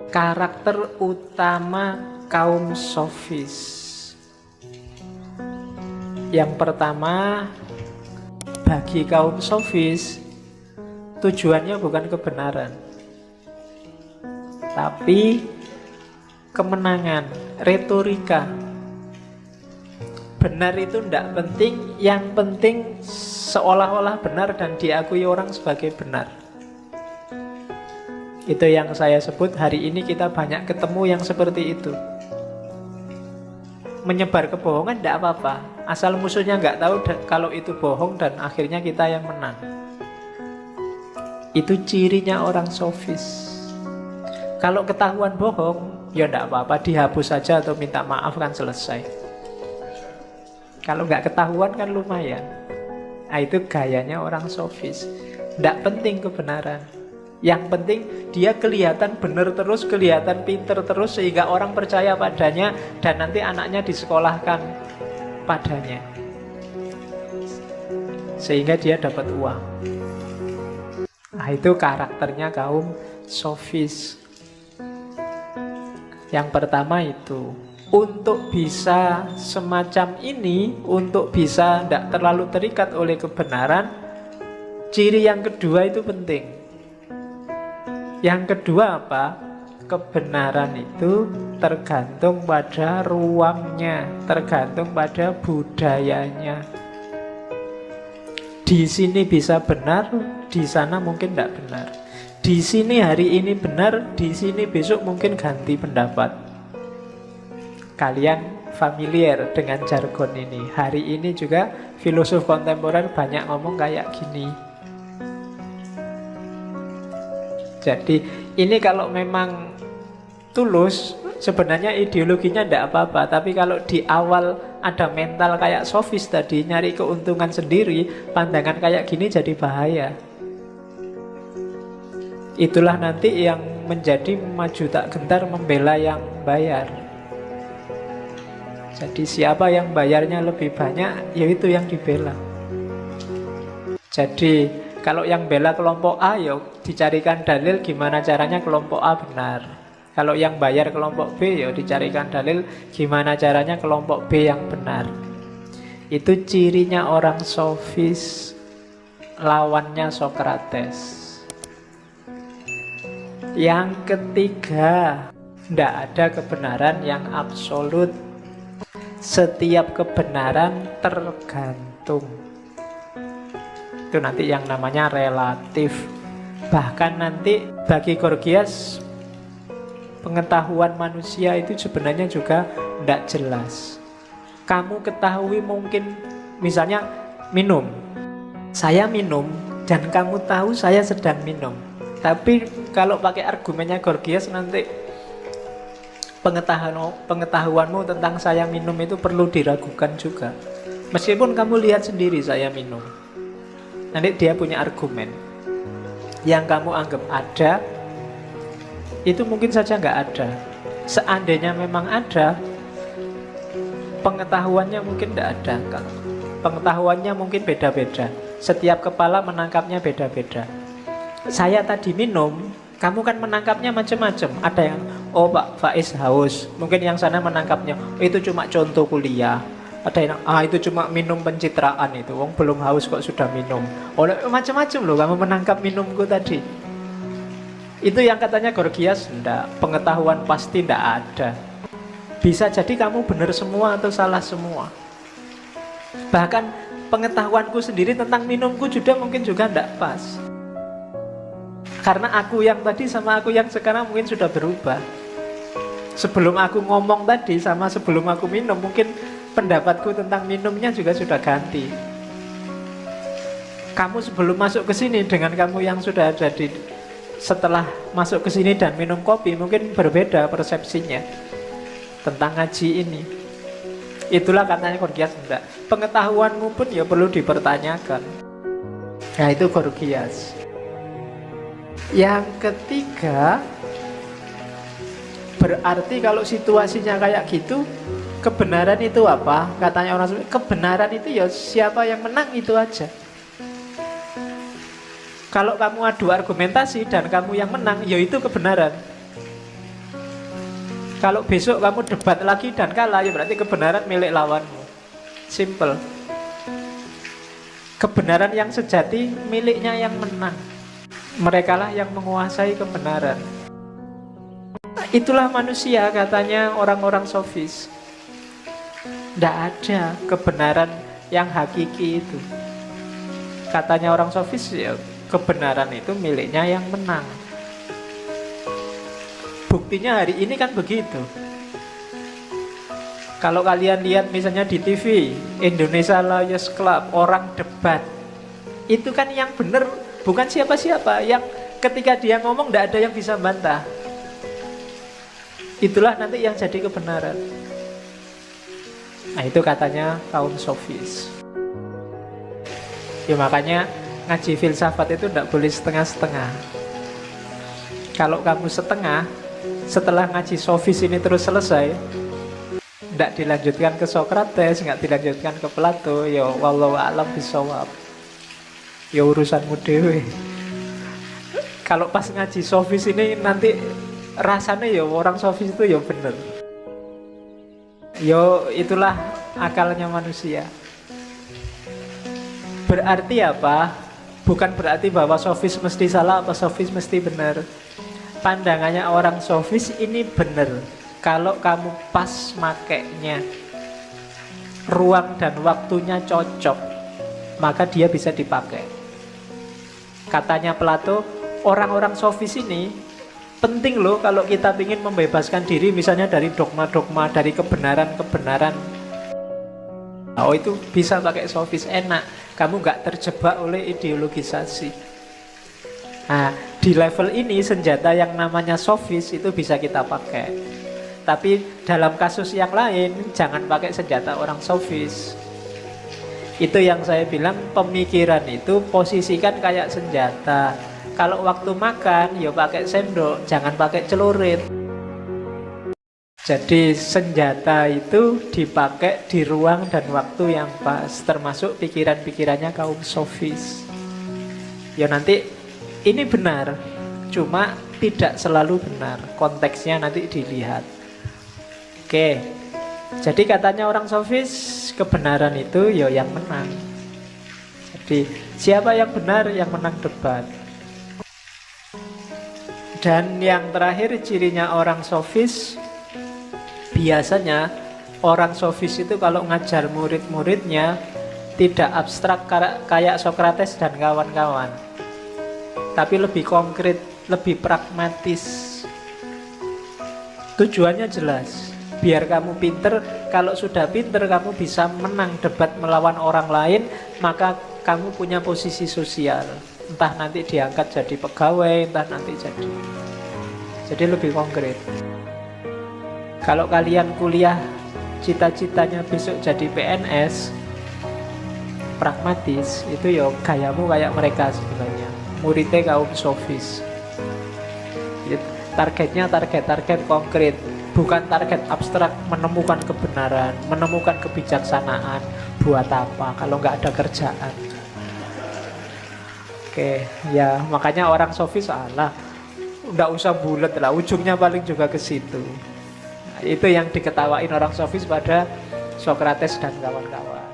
Karakter utama kaum sofis. Yang pertama, bagi kaum sofis tujuannya bukan kebenaran, tapi kemenangan, retorika. Benar itu tidak penting, yang penting seolah-olah benar dan diakui orang sebagai benar. Itu yang saya sebut hari ini kita banyak ketemu yang seperti itu. Menyebar kebohongan tidak apa-apa, asal musuhnya nggak tahu kalau itu bohong dan akhirnya kita yang menang. Itu cirinya orang sofis. Kalau ketahuan bohong, ya tidak apa-apa, dihapus saja atau minta maaf kan selesai. Kalau nggak ketahuan kan lumayan. Nah, itu gayanya orang sofis. Tidak penting kebenaran. Yang penting dia kelihatan benar terus, kelihatan pinter terus, sehingga orang percaya padanya dan nanti anaknya disekolahkan padanya, sehingga dia dapat uang. Nah, itu karakternya kaum sofis. Yang pertama itu. Untuk bisa semacam ini, untuk bisa tidak terlalu terikat oleh kebenaran, ciri yang kedua itu penting. Yang kedua apa? Kebenaran itu tergantung pada ruangnya, tergantung pada budayanya. Di sini bisa benar, di sana mungkin tidak benar. Di sini hari ini benar, di sini besok mungkin ganti pendapat. Kalian familiar dengan jargon ini. Hari ini juga filosof kontemporer banyak ngomong kayak gini. Jadi ini kalau memang tulus, sebenarnya ideologinya tidak apa-apa. Tapi kalau di awal ada mental kayak sofis tadi, nyari keuntungan sendiri, pandangan kayak gini jadi bahaya. Itulah nanti yang menjadi maju tak gentar membela yang bayar. Jadi siapa yang bayarnya lebih banyak, ya itu yang dibela. Jadi kalau yang bela kelompok A, ya dicarikan dalil gimana caranya kelompok A benar. Kalau yang bayar kelompok B, ya dicarikan dalil gimana caranya kelompok B yang benar. Itu cirinya orang sofis, lawannya Sokrates. Yang ketiga, tidak ada kebenaran yang absolut. Setiap kebenaran tergantung. Itu nanti yang namanya relatif. Bahkan nanti bagi Gorgias, pengetahuan manusia itu sebenarnya juga tidak jelas. Kamu ketahui mungkin, misalnya minum. Saya minum dan kamu tahu saya sedang minum. Tapi kalau pakai argumennya Gorgias nanti pengetahuanmu tentang saya minum itu perlu diragukan juga. Meskipun kamu lihat sendiri saya minum, nanti dia punya argumen. Yang kamu anggap ada, itu mungkin saja nggak ada. Seandainya memang ada, pengetahuannya mungkin tidak ada. Pengetahuannya mungkin beda-beda. Setiap kepala menangkapnya beda-beda. Saya tadi minum, kamu kan menangkapnya macam-macam. Ada yang, oh Pak Faiz haus. Mungkin yang sana menangkapnya, oh, itu cuma contoh kuliah. Ada yang, itu cuma minum pencitraan itu. Wong belum haus kok sudah minum. Oh, macam-macam loh kamu menangkap minumku tadi. Itu yang katanya Gorgias, enggak. Pengetahuan pasti enggak ada. Bisa jadi kamu benar semua atau salah semua. Bahkan pengetahuanku sendiri tentang minumku juga mungkin juga enggak pas. Karena aku yang tadi sama aku yang sekarang mungkin sudah berubah. Sebelum aku ngomong tadi sama sebelum aku minum, mungkin pendapatku tentang minumnya juga sudah ganti. Kamu sebelum masuk ke sini dengan kamu yang sudah ada di setelah masuk ke sini dan minum kopi, mungkin berbeda persepsinya tentang ngaji ini. Itulah katanya Gorgias, enggak. Pengetahuanmu pun ya perlu dipertanyakan. Nah, itu Gorgias. Yang ketiga, berarti kalau situasinya kayak gitu, kebenaran itu apa? Katanya orang, kebenaran itu ya siapa yang menang itu aja. Kalau kamu adu argumentasi dan kamu yang menang, ya itu kebenaran. Kalau besok kamu debat lagi dan kalah, ya berarti kebenaran milik lawanmu. Simple. Kebenaran yang sejati miliknya yang menang. Merekalah yang menguasai kebenaran. Itulah manusia, katanya orang-orang sofis. Tidak ada kebenaran yang hakiki itu. Katanya orang sofis, ya kebenaran itu miliknya yang menang. Buktinya hari ini kan begitu. Kalau kalian lihat misalnya di TV Indonesia Lions Club, orang debat, itu kan yang benar bukan siapa-siapa, yang ketika dia ngomong tidak ada yang bisa bantah. Itulah nanti yang jadi kebenaran. Nah itu katanya kaum sofis. Ya makanya ngaji filsafat itu tidak boleh setengah-setengah. Kalau kamu setengah, setelah ngaji sofis ini terus selesai, tidak dilanjutkan ke Sokrates, nggak dilanjutkan ke Plato, ya wallahu a'lam bishawab. Ya urusanmu dewe. Kalau pas ngaji sofis ini nanti rasanya ya orang sofis itu ya bener. Yo itulah akalnya manusia. Berarti apa? Bukan berarti bahwa sofis mesti salah atau sofis mesti benar. Pandangannya orang sofis ini benar kalau kamu pas makainya, ruang dan waktunya cocok, maka dia bisa dipakai. Katanya Plato, orang-orang sofis ini penting loh kalau kita ingin membebaskan diri misalnya dari dogma-dogma, dari kebenaran-kebenaran. Oh itu bisa pakai sofis, enak. Kamu gak terjebak oleh ideologisasi. Nah di level ini senjata yang namanya sofis itu bisa kita pakai. Tapi dalam kasus yang lain jangan pakai senjata orang sofis. Itu yang saya bilang, pemikiran itu posisikan kayak senjata. Kalau waktu makan ya pakai sendok, jangan pakai celurit. Jadi senjata itu dipakai di ruang dan waktu yang pas, termasuk pikiran-pikirannya kaum sofis. Ya nanti ini benar, cuma tidak selalu benar. Konteksnya nanti dilihat. Oke, jadi katanya orang sofis, kebenaran itu ya yang menang. Jadi siapa yang benar, yang menang debat. Dan yang terakhir cirinya orang sofis, biasanya orang sofis itu kalau ngajar murid-muridnya tidak abstrak kayak Sokrates dan kawan-kawan, tapi lebih konkret, lebih pragmatis. Tujuannya jelas, biar kamu pinter. Kalau sudah pinter kamu bisa menang debat melawan orang lain, maka kamu punya posisi sosial. Entah nanti diangkat jadi pegawai, entah nanti jadi lebih konkret. Kalau kalian kuliah cita-citanya besok jadi PNS, pragmatis, itu ya gayamu kayak mereka sebenarnya. Muridnya kaum sofis. Targetnya target konkret, bukan target abstrak menemukan kebenaran, menemukan kebijaksanaan. Buat apa kalau nggak ada kerjaan? Oke, ya makanya orang sofis salah. Nggak usah bulat lah, ujungnya paling juga ke situ. Itu yang diketawain orang sofis pada Sokrates dan kawan-kawan.